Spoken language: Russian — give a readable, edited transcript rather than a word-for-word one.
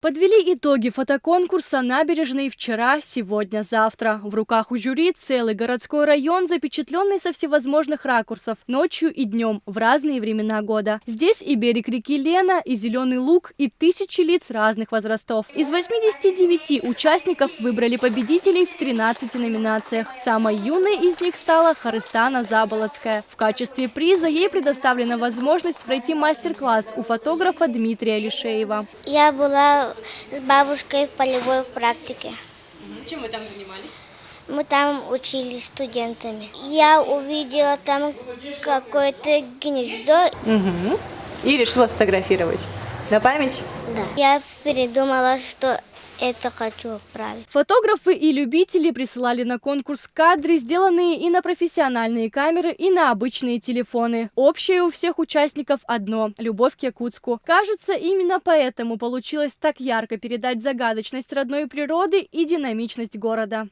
Подвели итоги фотоконкурса «Набережные» вчера, сегодня, завтра. В руках у жюри целый городской район, запечатленный со всевозможных ракурсов, ночью и днем, в разные времена года. Здесь и берег реки Лена, и зеленый луг, и тысячи лиц разных возрастов. Из 89 участников выбрали победителей в 13 номинациях. Самой юной из них стала Харыстана Заболоцкая. В качестве приза ей предоставлена возможность пройти мастер-класс у фотографа Дмитрия Лишеева. Я была с бабушкой в полевой практике. Чем вы там занимались? Мы там учились студентами. Я увидела там какое-то гнездо. И решила сфотографировать. На память? Да. Я передумала, что это хочу отправить. Фотографы и любители присылали на конкурс кадры, сделанные и на профессиональные камеры, и на обычные телефоны. Общее у всех участников одно – любовь к Якутску. Кажется, именно поэтому получилось так ярко передать загадочность родной природы и динамичность города.